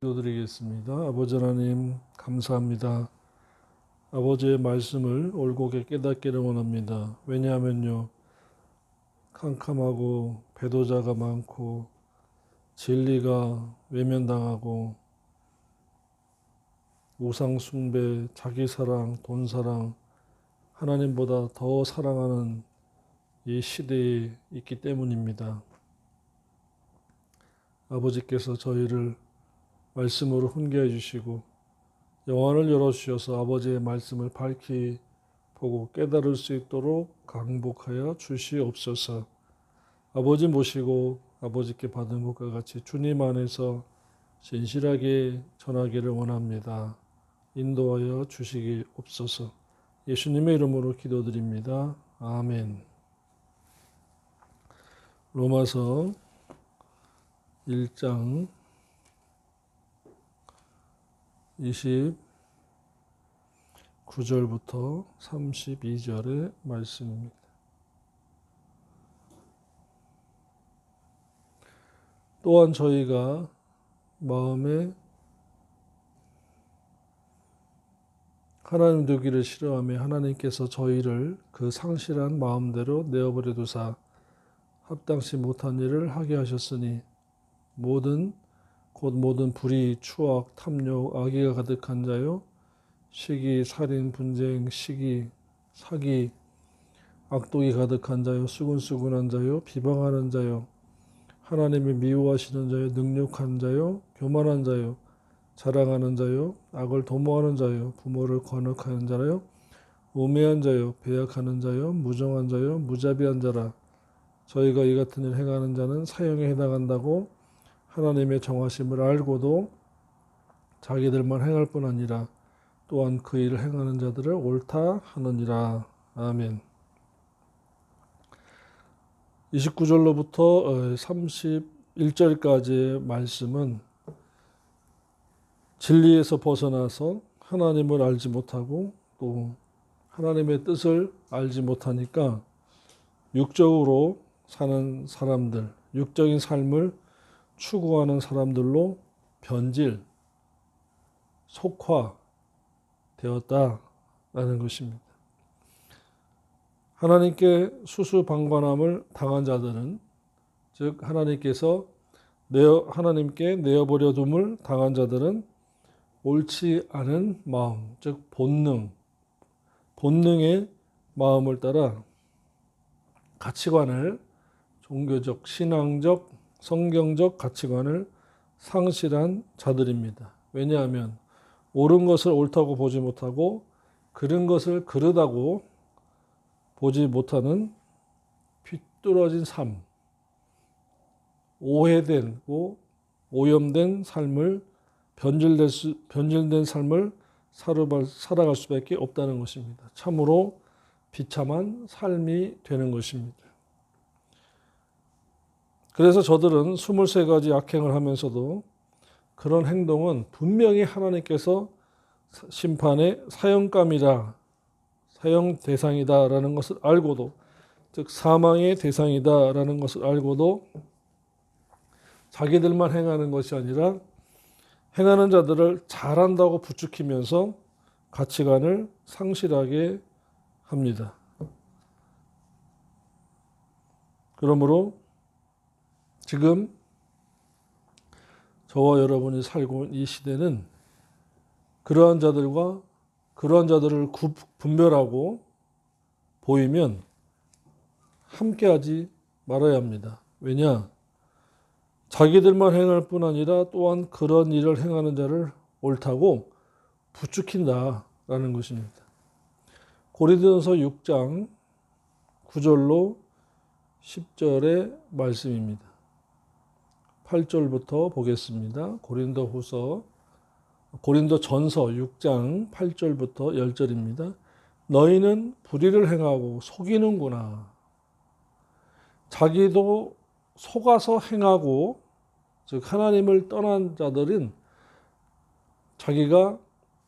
기도드리겠습니다. 아버지 하나님 감사합니다. 아버지의 말씀을 올곧게 깨닫기를 원합니다. 왜냐하면요, 캄캄하고 배도자가 많고 진리가 외면당하고 우상 숭배, 자기 사랑, 돈 사랑, 하나님보다 더 사랑하는 이 시대에 있기 때문입니다. 아버지께서 저희를 말씀으로 훈계해 주시고 영안을 열어주셔서 아버지의 말씀을 밝히 보고 깨달을 수 있도록 강복하여 주시옵소서. 아버지 모시고 아버지께 받은 것과 같이 주님 안에서 진실하게 전하기를 원합니다. 인도하여 주시기옵소서. 예수님의 이름으로 기도드립니다. 아멘. 로마서 1장 29절부터 32절의 말씀입니다. 또한 저희가 마음에 하나님 되기를 싫어하며 하나님께서 저희를 그 상실한 마음대로 내어버려 두사 합당치 못한 일을 하게 하셨으니 곧 모든 불의, 추악, 탐욕, 악의가 가득한 자요 시기, 살인, 분쟁, 시기, 사기, 악독이 가득한 자요 수군수군한 자요 비방하는 자요 하나님이 미워하시는 자요 능욕한 자요 교만한 자요 자랑하는 자요 악을 도모하는 자요 부모를 관역하는 자요 우매한 자요 배약하는 자요 무정한 자요 무자비한 자라. 저희가 이 같은 일 행하는 자는 사형에 해당한다고 하나님의 정하심을 알고도 자기들만 행할 뿐 아니라 또한 그 일을 행하는 자들을 옳다 하느니라. 아멘. 29절로부터 31절까지의 말씀은 진리에서 벗어나서 하나님을 알지 못하고 또 하나님의 뜻을 알지 못하니까 육적으로 사는 사람들, 육적인 삶을 추구하는 사람들로 변질, 속화되었다라는 것입니다. 하나님께 수수방관함을 당한 자들은 즉 하나님께 내어버려 둠을 당한 자들은 옳지 않은 마음, 즉 본능의 마음을 따라 가치관을 종교적, 신앙적, 성경적 가치관을 상실한 자들입니다. 왜냐하면 옳은 것을 옳다고 보지 못하고 그른 것을 그르다고 보지 못하는 빗뚤어진 삶, 오해되고 오염된 삶을 변질된 삶을 살아갈 수밖에 없다는 것입니다. 참으로 비참한 삶이 되는 것입니다. 그래서 저들은 23가지 악행을 하면서도 그런 행동은 분명히 하나님께서 심판의 사형 대상이다라는 것을 알고도, 즉 사망의 대상이다라는 것을 알고도 자기들만 행하는 것이 아니라 행하는 자들을 잘한다고 부추기면서 가치관을 상실하게 합니다. 그러므로 지금 저와 여러분이 살고 있는 이 시대는 그러한 자들을 분별하고 보이면 함께하지 말아야 합니다. 왜냐? 자기들만 행할 뿐 아니라 또한 그런 일을 행하는 자를 옳다고 부추긴다라는 것입니다. 고린도전서 6장 9절로 10절의 말씀입니다. 8절부터 보겠습니다. 고린도전서 6장 8절부터 10절입니다. 너희는 불의를 행하고 속이는구나. 자기도 속아서 행하고, 즉 하나님을 떠난 자들은 자기가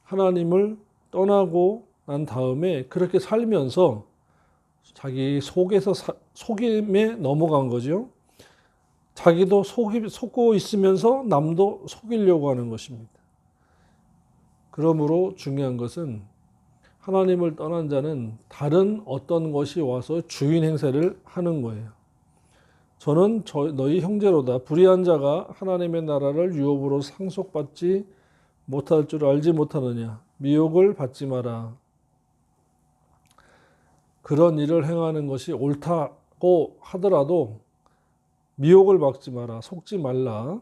하나님을 떠나고 난 다음에 그렇게 살면서 자기 속임에 넘어간 거죠. 자기도 속고 있으면서 남도 속이려고 하는 것입니다. 그러므로 중요한 것은 하나님을 떠난 자는 다른 어떤 것이 와서 주인 행세를 하는 거예요. 저는 너희 형제로다. 불의한 자가 하나님의 나라를 유업으로 상속받지 못할 줄 알지 못하느냐. 미혹을 받지 마라. 그런 일을 행하는 것이 옳다고 하더라도 미혹을 받지 마라. 속지 말라.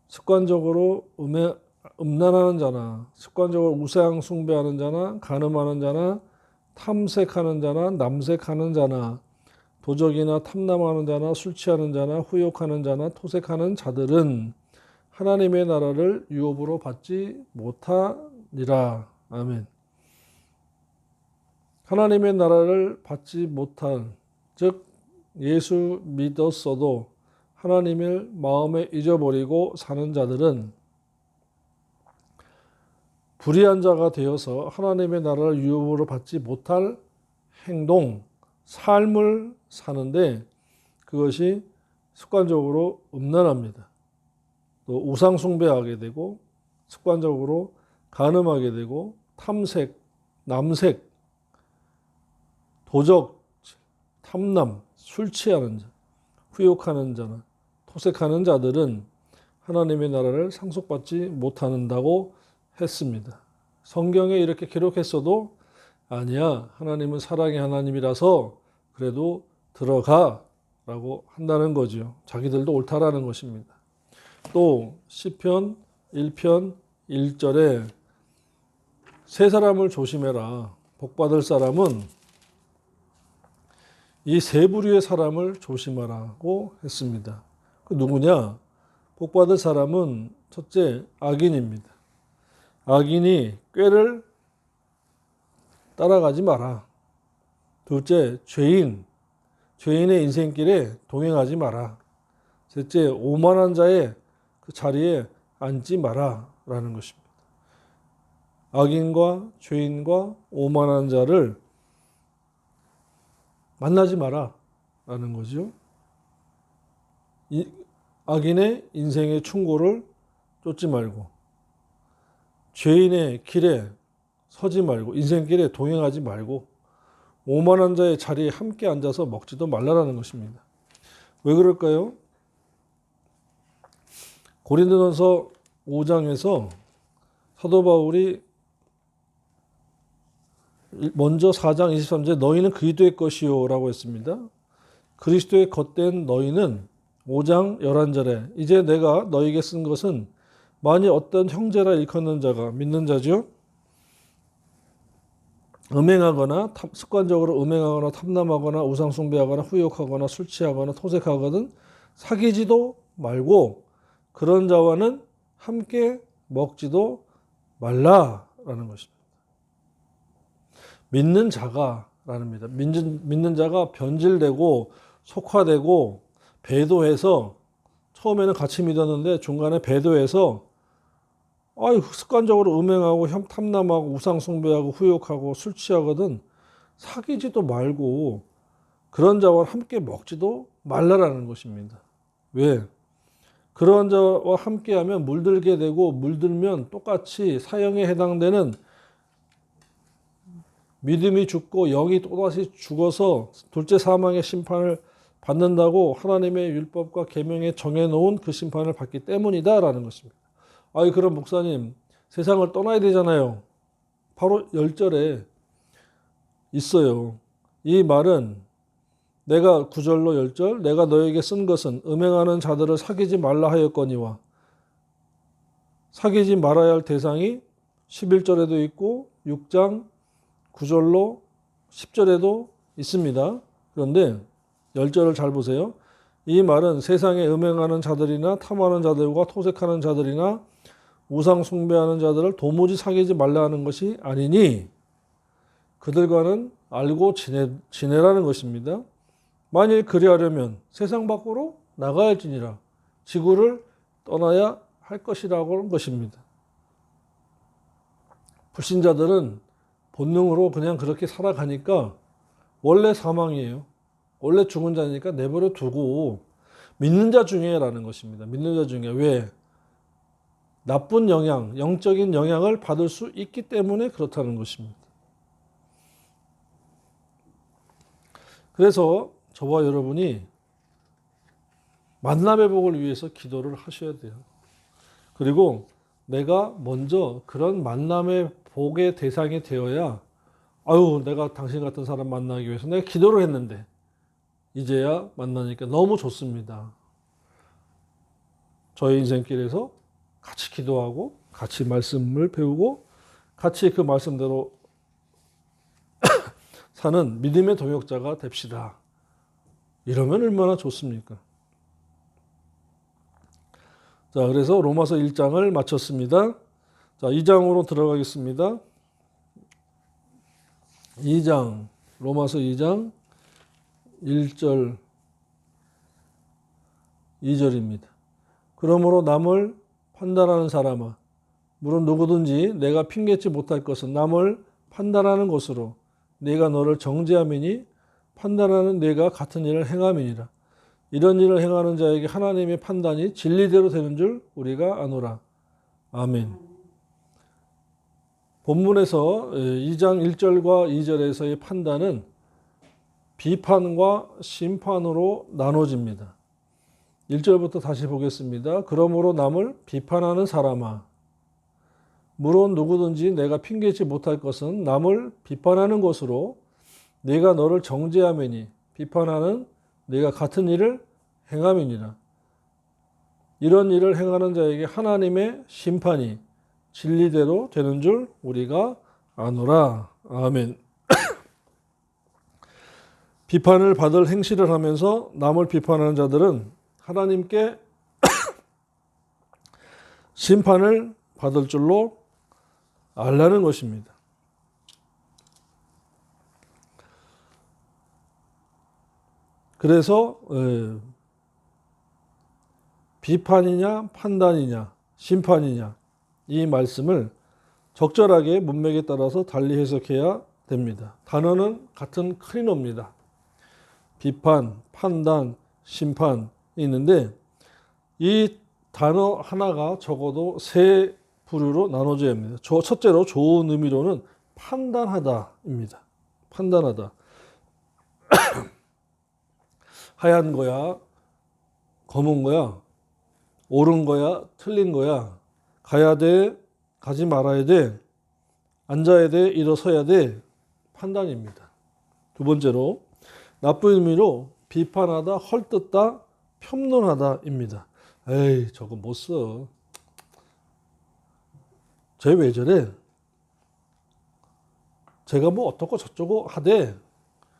습관적으로 음란하는 자나 습관적으로 우상 숭배하는 자나 간음하는 자나 탐색하는 자나 남색하는 자나 도적이나 탐남하는 자나 술 취하는 자나 후욕하는 자나 토색하는 자들은 하나님의 나라를 유업으로 받지 못하니라. 아멘. 하나님의 나라를 받지 못한, 즉 예수 믿었어도 하나님을 마음에 잊어버리고 사는 자들은 불의한 자가 되어서 하나님의 나라를 유업으로 받지 못할 행동, 삶을 사는데 그것이 습관적으로 음란합니다. 또 우상 숭배하게 되고 습관적으로 간음하게 되고 탐색, 남색, 도적, 탐남, 술 취하는 자, 후욕하는 자나 토색하는 자들은 하나님의 나라를 상속받지 못한다고 했습니다. 성경에 이렇게 기록했어도 아니야, 하나님은 사랑의 하나님이라서 그래도 들어가 라고 한다는 거죠. 자기들도 옳다라는 것입니다. 또 시편 1편 1절에 세 사람을 조심해라. 복받을 사람은 이 세 부류의 사람을 조심하라고 했습니다. 그 누구냐? 복받을 사람은 첫째 악인입니다. 악인이 꾀를 따라가지 마라. 둘째 죄인의 인생길에 동행하지 마라. 셋째 오만한 자의 그 자리에 앉지 마라 라는 것입니다. 악인과 죄인과 오만한 자를 만나지 마라 라는 거죠. 악인의 인생의 충고를 쫓지 말고 죄인의 길에 서지 말고 인생길에 동행하지 말고 오만한 자의 자리에 함께 앉아서 먹지도 말라라는 것입니다. 왜 그럴까요? 고린도전서 5장에서 사도 바울이 먼저 4장 23절 너희는 그리스도의 것이요 라고 했습니다. 그리스도의 겉된 너희는 5장 11절에 이제 내가 너희에게 쓴 것은 만일 어떤 형제라 일컫는 자가 믿는 자죠. 음행하거나 습관적으로 음행하거나 탐남하거나 우상숭배하거나 후욕하거나 술 취하거나 토색하거든 사귀지도 말고 그런 자와는 함께 먹지도 말라라는 것입니다. 믿는 자가라는 겁니다. 믿는 자가 변질되고 속화되고 배도해서 처음에는 같이 믿었는데 중간에 배도해서 습관적으로 음행하고 탐남하고 우상숭배하고 후욕하고 술 취하거든 사귀지도 말고 그런 자와 함께 먹지도 말라라는 것입니다. 왜? 그런 자와 함께하면 물들게 되고 물들면 똑같이 사형에 해당되는 믿음이 죽고 영이 또다시 죽어서 둘째 사망의 심판을 받는다고 하나님의 율법과 계명에 정해놓은 그 심판을 받기 때문이다라는 것입니다. 그럼 목사님 세상을 떠나야 되잖아요. 바로 10절에 있어요. 이 말은 내가 9절로 10절 내가 너에게 쓴 것은 음행하는 자들을 사귀지 말라 하였거니와 사귀지 말아야 할 대상이 11절에도 있고 6장 9절로 10절에도 있습니다. 그런데 10절을 잘 보세요. 이 말은 세상에 음행하는 자들이나 탐하는 자들과 토색하는 자들이나 우상 숭배하는 자들을 도무지 사귀지 말라는 것이 아니니 그들과는 알고 지내라는 것입니다. 만일 그리하려면 세상 밖으로 나가야 할지니라 지구를 떠나야 할 것이라고 하는 것입니다. 불신자들은 본능으로 그냥 그렇게 살아가니까 원래 사망이에요. 원래 죽은 자니까 내버려 두고 믿는 자 중에라는 것입니다. 믿는 자 중에. 왜? 나쁜 영향, 영적인 영향을 받을 수 있기 때문에 그렇다는 것입니다. 그래서 저와 여러분이 만남의 복을 위해서 기도를 하셔야 돼요. 그리고 내가 먼저 그런 만남의 복의 대상이 되어야 아유, 내가 당신 같은 사람 만나기 위해서 내가 기도를 했는데 이제야 만나니까 너무 좋습니다. 저희 인생길에서 같이 기도하고 같이 말씀을 배우고 같이 그 말씀대로 사는 믿음의 동역자가 됩시다. 이러면 얼마나 좋습니까? 자, 그래서 로마서 1장을 마쳤습니다. 자, 2장으로 들어가겠습니다. 2장, 로마서 2장 1절, 2절입니다. 그러므로 남을 판단하는 사람아, 물론 누구든지 내가 핑계치 못할 것은 남을 판단하는 것으로 내가 너를 정죄함이니 판단하는 내가 같은 일을 행함이니라. 이런 일을 행하는 자에게 하나님의 판단이 진리대로 되는 줄 우리가 아노라. 아멘. 본문에서 2장 1절과 2절에서의 판단은 비판과 심판으로 나눠집니다. 1절부터 다시 보겠습니다. 그러므로 남을 비판하는 사람아, 물론 누구든지 내가 핑계치 못할 것은 남을 비판하는 것으로 내가 너를 정죄함이니 비판하는 내가 같은 일을 행함이니라. 이런 일을 행하는 자에게 하나님의 심판이 진리대로 되는 줄 우리가 아노라. 아멘. 비판을 받을 행실을 하면서 남을 비판하는 자들은 하나님께 심판을 받을 줄로 알라는 것입니다. 그래서 비판이냐 판단이냐 심판이냐 이 말씀을 적절하게 문맥에 따라서 달리 해석해야 됩니다. 단어는 같은 크리노입니다. 비판, 판단, 심판이 있는데 이 단어 하나가 적어도 세 부류로 나눠져야 합니다. 첫째로 좋은 의미로는 판단하다입니다. 판단하다. 하얀 거야, 검은 거야, 옳은 거야, 틀린 거야, 가야 돼, 가지 말아야 돼, 앉아야 돼, 일어서야 돼, 판단입니다. 두 번째로 나쁜 의미로 비판하다, 헐뜯다, 폄론하다입니다. 에이, 저거 못 써. 쟤 왜 저래? 제가 뭐 어떻고 저쩌고 하대.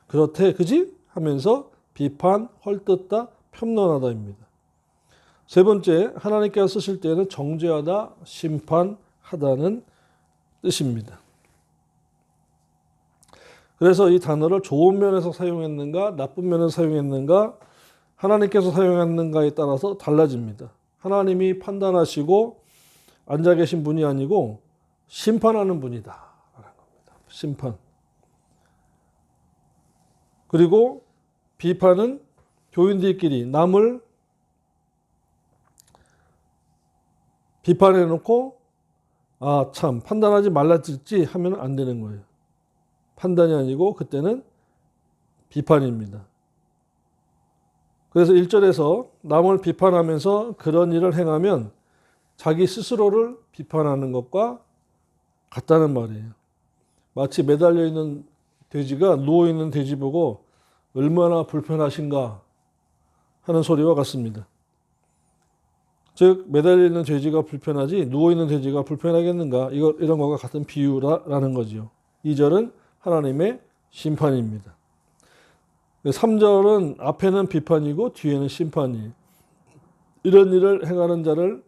그렇대, 그지? 하면서 비판, 헐뜯다, 폄론하다입니다. 세 번째, 하나님께서 쓰실 때는 정죄하다, 심판하다는 뜻입니다. 그래서 이 단어를 좋은 면에서 사용했는가, 나쁜 면에서 사용했는가, 하나님께서 사용했는가에 따라서 달라집니다. 하나님이 판단하시고 앉아 계신 분이 아니고 심판하는 분이다 라는 겁니다. 심판. 그리고 비판은 교인들끼리 남을 비판해 놓고 아, 참 판단하지 말랐지 하면 안 되는 거예요. 판단이 아니고 그때는 비판입니다. 그래서 1절에서 남을 비판하면서 그런 일을 행하면 자기 스스로를 비판하는 것과 같다는 말이에요. 마치 매달려 있는 돼지가 누워 있는 돼지 보고 얼마나 불편하신가 하는 소리와 같습니다. 즉 매달려 있는 돼지가 불편하지 누워 있는 돼지가 불편하겠는가 이런 것과 같은 비유라는 거지요. 2절은 하나님의 심판입니다. 3절은 앞에는 비판이고 뒤에는 심판이에요. 이런 일을 행하는 자를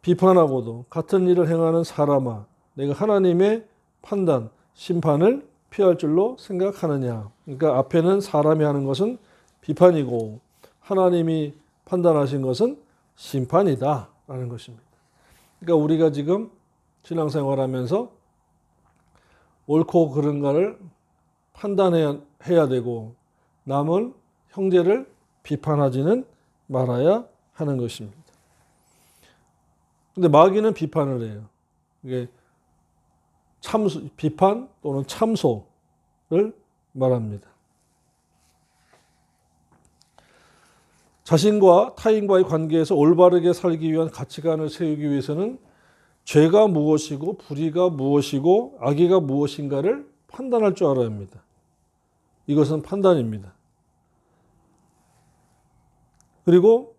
비판하고도 같은 일을 행하는 사람아 내가 하나님의 판단, 심판을 피할 줄로 생각하느냐. 그러니까 앞에는 사람이 하는 것은 비판이고 하나님이 판단하신 것은 심판이다 라는 것입니다. 그러니까 우리가 지금 신앙생활하면서 옳고 그른가를 판단해야 되고 남을 형제를 비판하지는 말아야 하는 것입니다. 근데 마귀는 비판을 해요. 이게 비판 또는 참소를 말합니다. 자신과 타인과의 관계에서 올바르게 살기 위한 가치관을 세우기 위해서는 죄가 무엇이고 불의가 무엇이고 악의가 무엇인가를 판단할 줄 알아야 합니다. 이것은 판단입니다. 그리고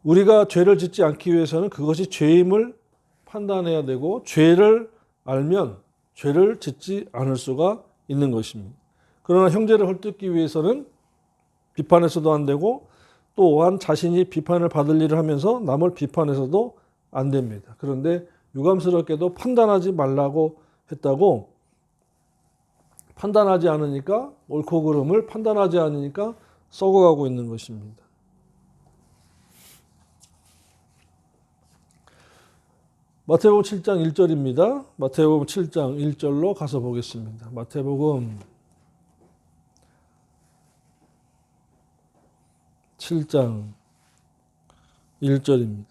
우리가 죄를 짓지 않기 위해서는 그것이 죄임을 판단해야 되고 죄를 알면 죄를 짓지 않을 수가 있는 것입니다. 그러나 형제를 헐뜯기 위해서는 비판해서도 안 되고 또한 자신이 비판을 받을 일을 하면서 남을 비판해서도 안 됩니다. 그런데 유감스럽게도 판단하지 말라고 했다고 판단하지 않으니까 옳고 그름을 판단하지 않으니까 썩어가고 있는 것입니다. 마태복음 7장 1절입니다. 마태복음 7장 1절로 가서 보겠습니다. 마태복음 7장 1절입니다.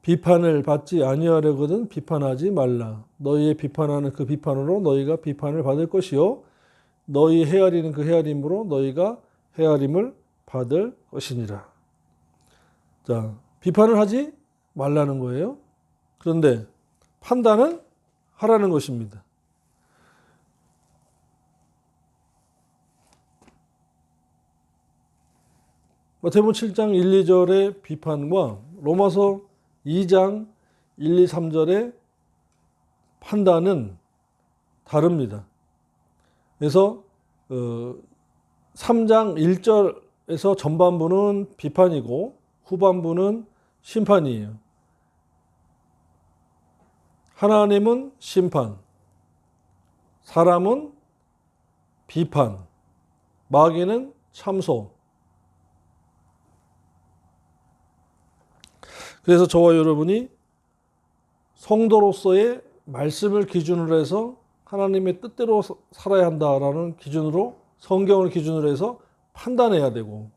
비판을 받지 아니하려거든 비판하지 말라. 너희의 비판하는 그 비판으로 너희가 비판을 받을 것이요 너희 헤아리는 그 헤아림으로 너희가 헤아림을 받을 것이니라. 자, 비판을 하지 말라는 거예요. 그런데 판단은 하라는 것입니다. 마태복음 7장 1, 2절의 비판과 로마서 2장 1, 2, 3절의 판단은 다릅니다. 그래서 3장 1절에서 전반부는 비판이고 후반부는 심판이에요. 하나님은 심판, 사람은 비판, 마귀는 참소. 그래서 저와 여러분이 성도로서의 말씀을 기준으로 해서 하나님의 뜻대로 살아야 한다라는 기준으로 성경을 기준으로 해서 판단해야 되고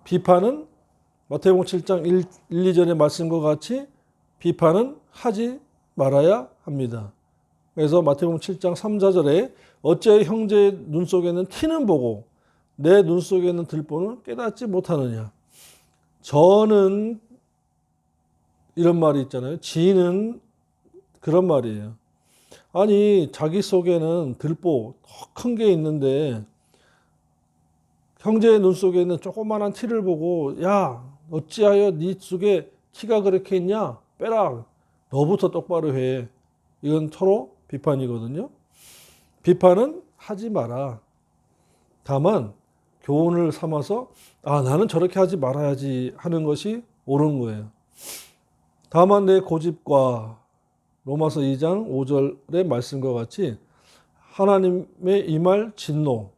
비판은 마태복음 7장 1, 2절의 말씀과 같이 비판은 하지 말아야 합니다. 그래서 마태복음 7장 3, 4절에 어찌하여 형제의 눈 속에는 티는 보고 내 눈 속에는 들보는 깨닫지 못하느냐. 저는 이런 말이 있잖아요. 지는 그런 말이에요. 아니 자기 속에는 들보 큰 게 있는데 형제의 눈 속에는 조그마한 티를 보고 야 어찌하여 네 속에 티가 그렇게 있냐 빼라 너부터 똑바로 해. 이건 서로 비판이거든요. 비판은 하지 마라. 다만 교훈을 삼아서 나는 저렇게 하지 말아야지 하는 것이 옳은 거예요. 다만 내 고집과 로마서 2장 5절의 말씀과 같이 하나님의 임할 진노,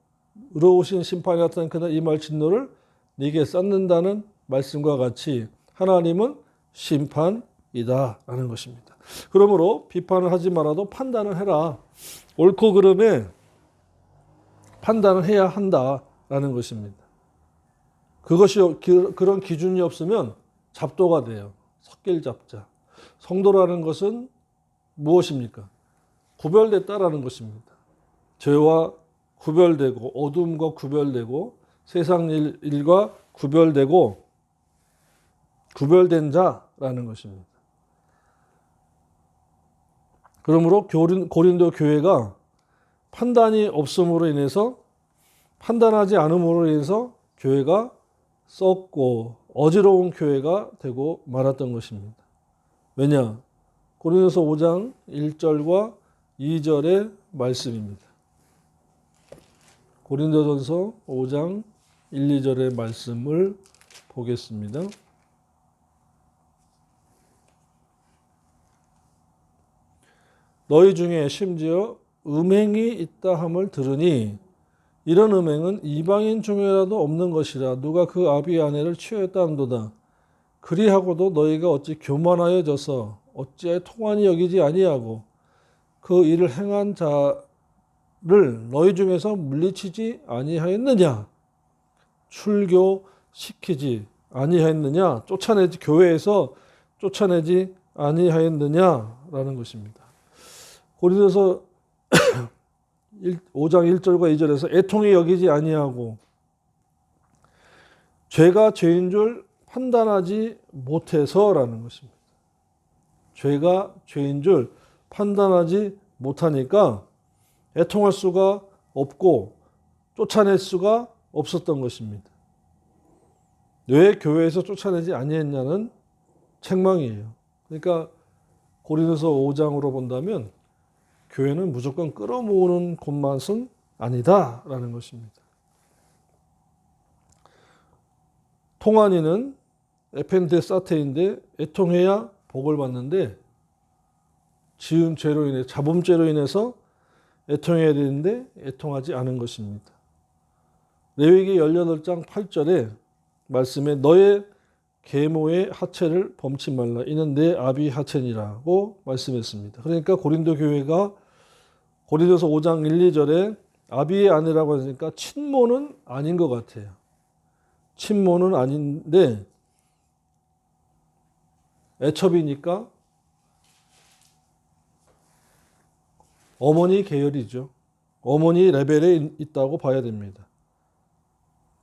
의로우신 심판이 나타난 그날 임할 진노를 네게 쌓는다는 말씀과 같이 하나님은 심판이다 라는 것입니다. 그러므로 비판을 하지 말아도 판단을 해라. 옳고 그름에 판단을 해야 한다라는 것입니다. 그것이 그런 기준이 없으면 잡도가 돼요. 섞일 잡자. 성도라는 것은 무엇입니까? 구별됐다라는 것입니다. 죄와 구별되고 어둠과 구별되고 세상 일과 구별되고 구별된 자라는 것입니다. 그러므로 고린도 교회가 판단이 없음으로 인해서 판단하지 않음으로 인해서 교회가 썩고 어지러운 교회가 되고 말았던 것입니다. 왜냐? 고린도서 5장 1절과 2절의 말씀입니다. 고린도전서 5장 1, 2절의 말씀을 보겠습니다. 너희 중에 심지어 음행이 있다 함을 들으니 이런 음행은 이방인 중에라도 없는 것이라 누가 그 아비의 아내를 취하였다 한도다. 그리하고도 너희가 어찌 교만하여져서 어찌하여 통한이 여기지 아니하고 그 일을 행한 자를 너희 중에서 물리치지 아니하였느냐. 출교시키지 아니하였느냐? 쫓아내지 교회에서 쫓아내지 아니하였느냐라는 것입니다. 고린도서 5장 1절과 2절에서 애통히 여기지 아니하고 죄가 죄인 줄 판단하지 못해서라는 것입니다. 죄가 죄인 줄 판단하지 못하니까 애통할 수가 없고 쫓아낼 수가 없었던 것입니다. 왜 교회에서 쫓아내지 아니했냐는 책망이에요. 그러니까 고린도서 5장으로 본다면 교회는 무조건 끌어모으는 곳만은 아니다라는 것입니다. 통한이는 에펜데 사테인데 애통해야 복을 받는데 지은 죄로 인해 자범죄로 인해서 애통해야 되는데 애통하지 않은 것입니다. 레위기 18장 8절에 말씀에 너의 계모의 하체를 범치 말라 이는 내 아비 하체니라고 말씀했습니다. 그러니까 고린도 교회가 고린도서 5장 1, 2절에 아비의 아내라고 하니까 친모는 아닌 것 같아요. 친모는 아닌데 애첩이니까 어머니 계열이죠. 어머니 레벨에 있다고 봐야 됩니다.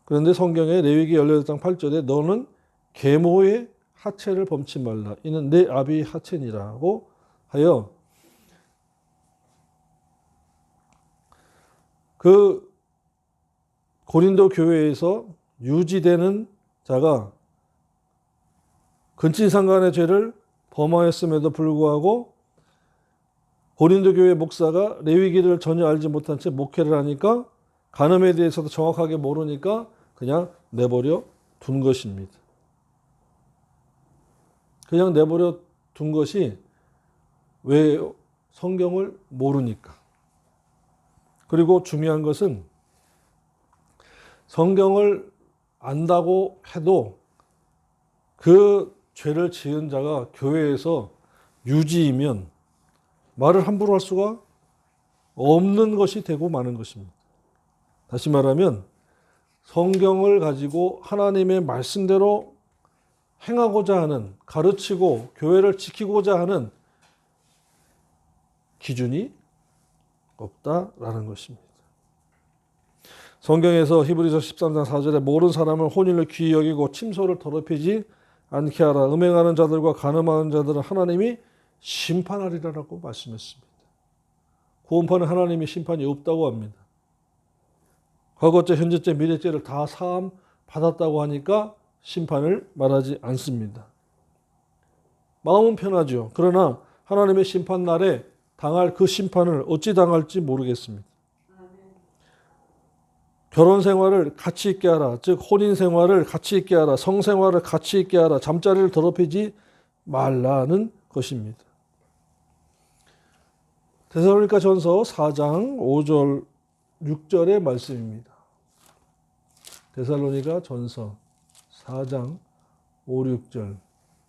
그런데 성경에 레위기 18장 8절에 너는 계모의 하체를 범치 말라 이는 내 아비 하체니라고 하여 그 고린도 교회에서 유지되는 자가 근친상간의 죄를 범하였음에도 불구하고 고린도 교회 목사가 레위기를 전혀 알지 못한 채 목회를 하니까 간음에 대해서도 정확하게 모르니까 그냥 내버려 둔 것입니다. 그냥 내버려 둔 것이 왜 성경을 모르니까. 그리고 중요한 것은 성경을 안다고 해도 그 죄를 지은 자가 교회에서 유지이면 말을 함부로 할 수가 없는 것이 되고 마는 것입니다. 다시 말하면 성경을 가지고 하나님의 말씀대로 행하고자 하는, 가르치고 교회를 지키고자 하는 기준이 없다라는 것입니다. 성경에서 히브리서 13장 4절에 모든 사람을 혼인을 귀히 여기고 침소를 더럽히지 않게 하라. 음행하는 자들과 간음하는 자들은 하나님이 심판하리라고 말씀했습니다. 구원파는 하나님이 심판이 없다고 합니다. 과거죄, 현재죄, 미래죄를 다 사함 받았다고 하니까 심판을 말하지 않습니다. 마음은 편하죠. 그러나 하나님의 심판 날에 당할 그 심판을 어찌 당할지 모르겠습니다. 결혼 생활을 가치 있게 하라. 즉 혼인 생활을 가치 있게 하라. 성 생활을 가치 있게 하라. 잠자리를 더럽히지 말라는 것입니다. 데살로니가 전서 4장 5절 6절의 말씀입니다. 데살로니가 전서 4장 5, 6절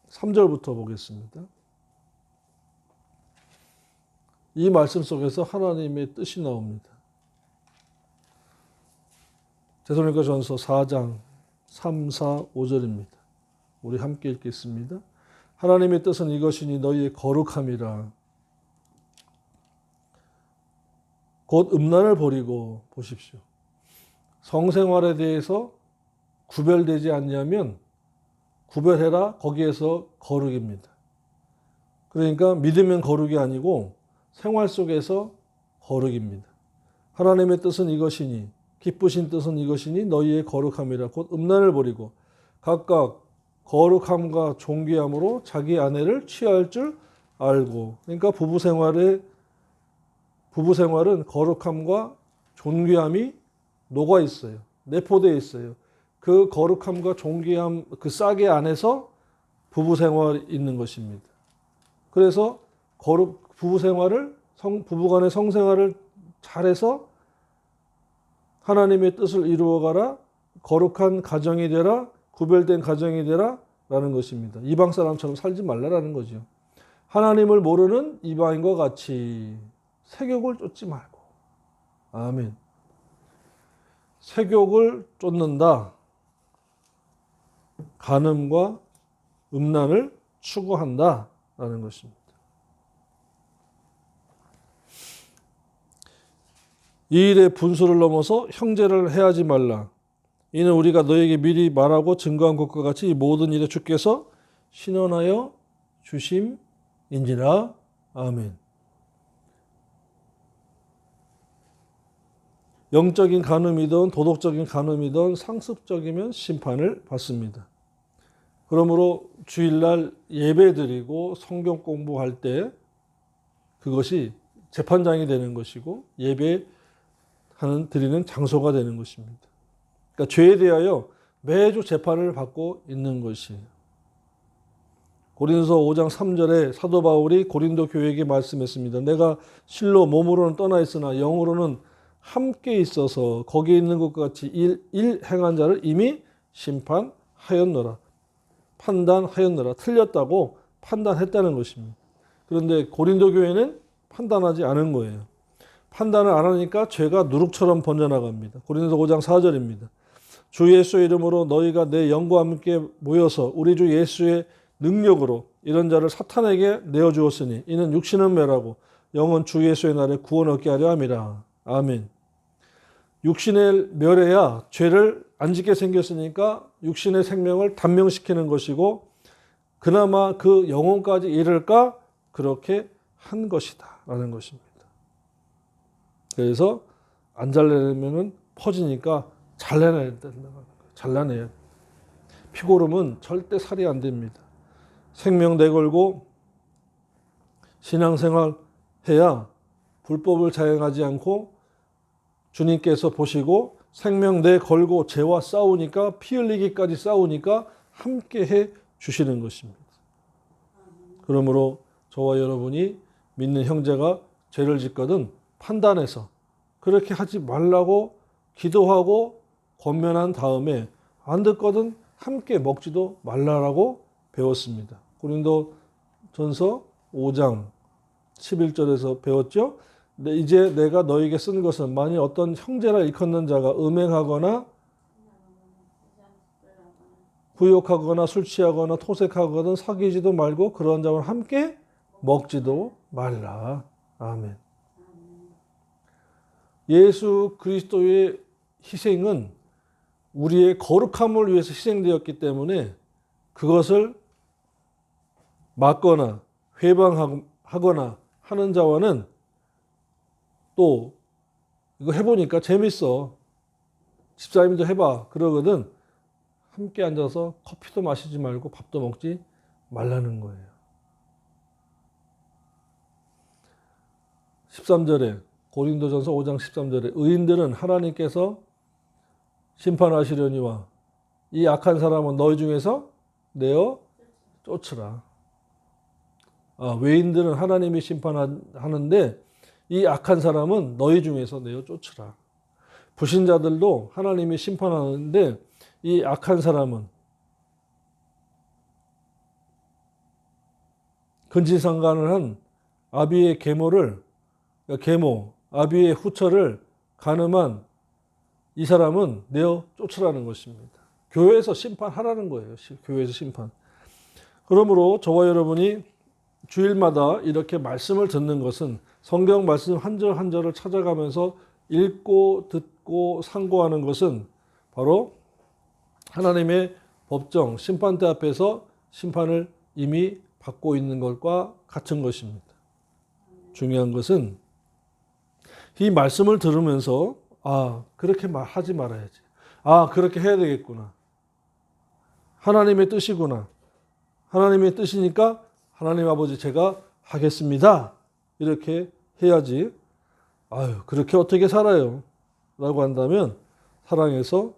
3절부터 보겠습니다. 이 말씀 속에서 하나님의 뜻이 나옵니다. 데살로니가 전서 4장 3, 4, 5절입니다. 우리 함께 읽겠습니다. 하나님의 뜻은 이것이니 너희의 거룩함이라. 곧 음란을 버리고 보십시오. 성생활에 대해서 구별되지 않냐면 구별해라. 거기에서 거룩입니다. 그러니까 믿으면 거룩이 아니고 생활 속에서 거룩입니다. 하나님의 뜻은 이것이니 기쁘신 뜻은 이것이니 너희의 거룩함이라. 곧 음란을 버리고 각각 거룩함과 존귀함으로 자기 아내를 취할 줄 알고. 그러니까 부부생활은 거룩함과 존귀함이 녹아 있어요. 내포되어 있어요. 그 거룩함과 존귀함 그 싹의 안에서 부부생활이 있는 것입니다. 그래서 부부간의 성생활을 잘해서 하나님의 뜻을 이루어가라. 거룩한 가정이 되라. 구별된 가정이 되라. 라는 것입니다. 이방 사람처럼 살지 말라라는 거죠. 하나님을 모르는 이방인과 같이 세욕을 쫓지 말고. 아멘. 세욕을 쫓는다. 간음과 음란을 추구한다라는 것입니다. 이 일의 분수를 넘어서 형제를 해하지 말라. 이는 우리가 너에게 미리 말하고 증거한 것과 같이 이 모든 일에 주께서 신원하여 주심인지라. 아멘. 영적인 간음이든 도덕적인 간음이든 상습적이면 심판을 받습니다. 그러므로 주일날 예배드리고 성경 공부할 때 그것이 재판장이 되는 것이고 예배하는 드리는 장소가 되는 것입니다. 그러니까 죄에 대하여 매주 재판을 받고 있는 것이에요. 고린도서 5장 3절에 사도 바울이 고린도 교회에게 말씀했습니다. 내가 실로 몸으로는 떠나 있으나 영으로는 함께 있어서 거기에 있는 것과 같이 일 행한 자를 이미 심판하였노라. 판단하였노라. 틀렸다고 판단했다는 것입니다. 그런데 고린도 교회는 판단하지 않은 거예요. 판단을 안 하니까 죄가 누룩처럼 번져나갑니다. 고린도서 5장 4절입니다. 주 예수의 이름으로 너희가 내 영과 함께 모여서 우리 주 예수의 능력으로 이런 자를 사탄에게 내어주었으니 이는 육신은 멸하고 영은 주 예수의 날에 구원 얻게 하려 함이라. 아멘. 육신을 멸해야 죄를 안 짓게 생겼으니까 육신의 생명을 단명시키는 것이고 그나마 그 영혼까지 이를까 그렇게 한 것이다 라는 것입니다. 그래서 안 잘내려면 퍼지니까 잘라내야 된다. 잘라내야 돼. 피고름은 절대 살이 안 됩니다. 생명 내걸고 신앙생활 해야 불법을 자행하지 않고 주님께서 보시고 생명 내걸고 죄와 싸우니까 피 흘리기까지 싸우니까 함께 해 주시는 것입니다. 그러므로 저와 여러분이 믿는 형제가 죄를 짓거든 판단해서 그렇게 하지 말라고 기도하고 권면한 다음에 안 듣거든 함께 먹지도 말라라고 배웠습니다. 고린도전서 5장 11절에서 배웠죠. 이제 내가 너에게 쓴 것은 만일 어떤 형제라 일컫는 자가 음행하거나 부욕하거나 술 취하거나 토색하거든 사귀지도 말고 그런 자와 함께 먹지도 말라. 아멘. 예수 그리스도의 희생은 우리의 거룩함을 위해서 희생되었기 때문에 그것을 막거나 회방하거나 하는 자와는 또 이거 해보니까 재밌어. 집사님도 해봐. 그러거든. 함께 앉아서 커피도 마시지 말고 밥도 먹지 말라는 거예요. 13절에 고린도전서 5장 13절에 의인들은 하나님께서 심판하시려니와 이 악한 사람은 너희 중에서 내어 쫓으라. 외인들은 하나님이 심판하는데 이 악한 사람은 너희 중에서 내어 쫓으라. 불신자들도 하나님이 심판하는데 이 악한 사람은 근친상간을 한 아비의 아비의 후처를 간음한 이 사람은 내어 쫓으라는 것입니다. 교회에서 심판하라는 거예요. 교회에서 심판. 그러므로 저와 여러분이 주일마다 이렇게 말씀을 듣는 것은 성경 말씀 한 절 한 절을 찾아가면서 읽고 듣고 상고하는 것은 바로 하나님의 법정 심판대 앞에서 심판을 이미 받고 있는 것과 같은 것입니다. 중요한 것은 이 말씀을 들으면서 그렇게 하지 말아야지. 그렇게 해야 되겠구나. 하나님의 뜻이구나. 하나님의 뜻이니까 하나님 아버지 제가 하겠습니다. 이렇게 해야지. 그렇게 어떻게 살아요? 라고 한다면 사랑에서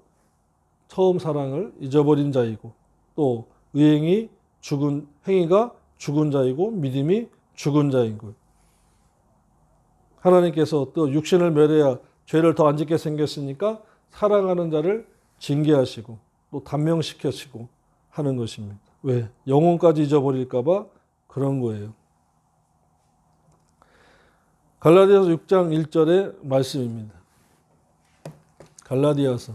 처음 사랑을 잊어버린 자이고 또 의행이 행위가 죽은 자이고 믿음이 죽은 자인 거예요. 하나님께서 또 육신을 멸해야 죄를 더 안 짓게 생겼으니까 사랑하는 자를 징계하시고 또 단명시키시고 하는 것입니다. 왜? 영혼까지 잊어버릴까 봐 그런 거예요. 갈라디아서 6장 1절의 말씀입니다. 갈라디아서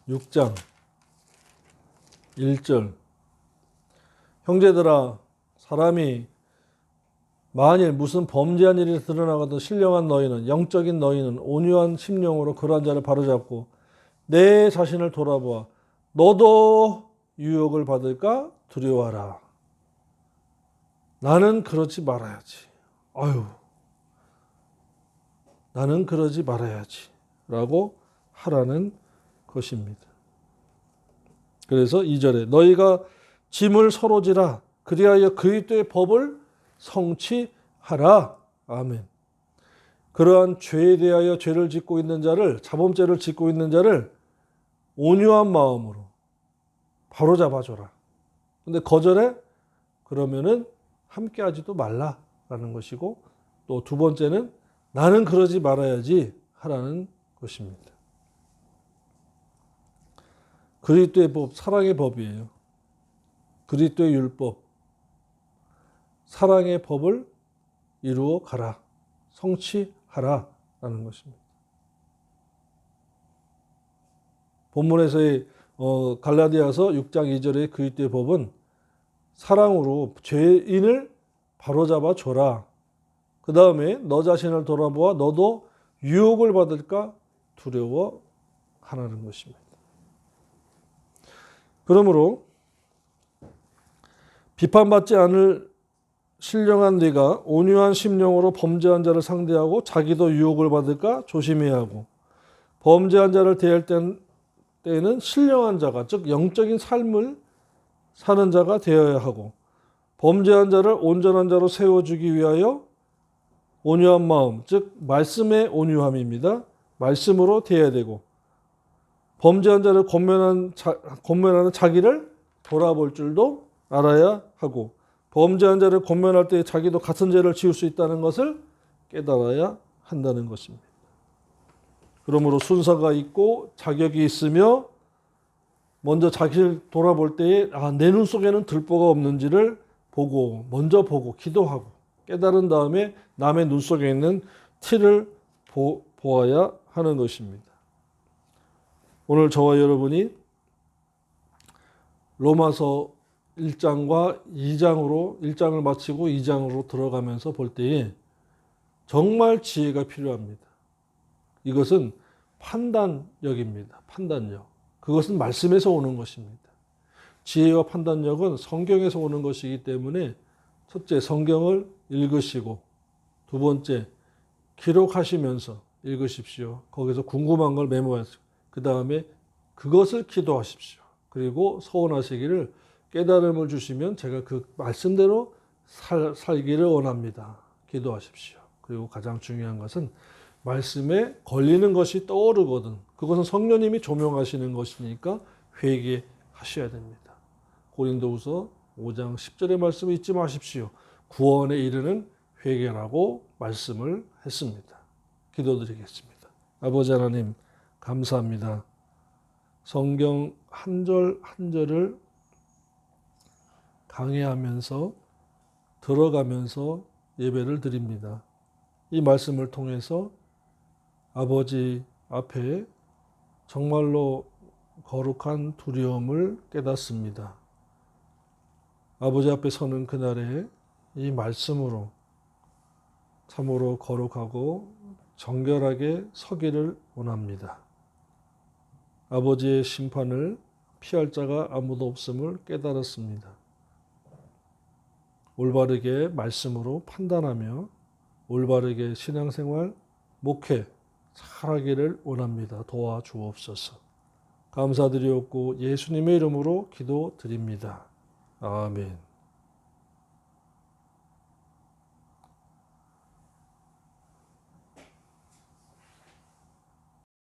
6장 1절 형제들아 사람이 만일 무슨 범죄한 일이 드러나거든 신령한 너희는 영적인 너희는 온유한 심령으로 그러한 자를 바로잡고 내 자신을 돌아보아 너도 유혹을 받을까 두려워하라. 나는 그러지 말아야지. 나는 그러지 말아야지 라고 하라는 것입니다. 그래서 2절에 너희가 짐을 서로 지라 그리하여 그리스도의 법을 성취하라. 아멘. 그러한 죄에 대하여 죄를 짓고 있는 자를 자범죄를 짓고 있는 자를 온유한 마음으로 바로잡아줘라. 근데 거절해? 그러면은 함께하지도 말라라는 것이고 또 두 번째는 나는 그러지 말아야지 하라는 것입니다. 그리스도의 법, 사랑의 법이에요. 그리스도의 율법, 사랑의 법을 이루어 가라, 성취하라라는 것입니다. 본문에서의 갈라디아서 6장 2절의 그리스도의 법은 사랑으로 죄인을 바로잡아 줘라. 그 다음에 너 자신을 돌아보아 너도 유혹을 받을까 두려워하라는 것입니다. 그러므로 비판받지 않을 신령한 네가 온유한 심령으로 범죄한 자를 상대하고 자기도 유혹을 받을까 조심해야 하고 범죄한 자를 대할 때에는 신령한 자가 즉 영적인 삶을 사는 자가 되어야 하고 범죄한 자를 온전한 자로 세워주기 위하여 온유한 마음 즉 말씀의 온유함입니다. 말씀으로 대해야 되고 범죄한 자를 권면하는 자기를 돌아볼 줄도 알아야 하고 범죄한 자를 권면할 때 자기도 같은 죄를 지을 수 있다는 것을 깨달아야 한다는 것입니다. 그러므로 순서가 있고 자격이 있으며 먼저 자기를 돌아볼 때에 내 눈 속에는 들보가 없는지를 먼저 보고 기도하고 깨달은 다음에 남의 눈 속에 있는 티를 보아야 하는 것입니다. 오늘 저와 여러분이 로마서 1장과 2장으로 1장을 마치고 2장으로 들어가면서 볼 때에 정말 지혜가 필요합니다. 이것은 판단력입니다. 판단력. 그것은 말씀에서 오는 것입니다. 지혜와 판단력은 성경에서 오는 것이기 때문에 첫째 성경을 읽으시고 두 번째 기록하시면서 읽으십시오. 거기서 궁금한 걸 메모하시고 그 다음에 그것을 기도하십시오. 그리고 서원하시기를 깨달음을 주시면 제가 그 말씀대로 살기를 원합니다. 기도하십시오. 그리고 가장 중요한 것은 말씀에 걸리는 것이 떠오르거든 그것은 성령님이 조명하시는 것이니까 회개하셔야 됩니다. 고린도후서 5장 10절의 말씀을 잊지 마십시오. 구원에 이르는 회개라고 말씀을 했습니다. 기도드리겠습니다. 아버지 하나님 감사합니다. 성경 한 절 한 절을 강해하면서 들어가면서 예배를 드립니다. 이 말씀을 통해서 아버지 앞에 정말로 거룩한 두려움을 깨닫습니다. 아버지 앞에 서는 그날에 이 말씀으로 참으로 거룩하고 정결하게 서기를 원합니다. 아버지의 심판을 피할 자가 아무도 없음을 깨달았습니다. 올바르게 말씀으로 판단하며 올바르게 신앙생활, 목회 살아가기를 원합니다. 도와주옵소서. 감사드리옵고 예수님의 이름으로 기도드립니다. 아멘.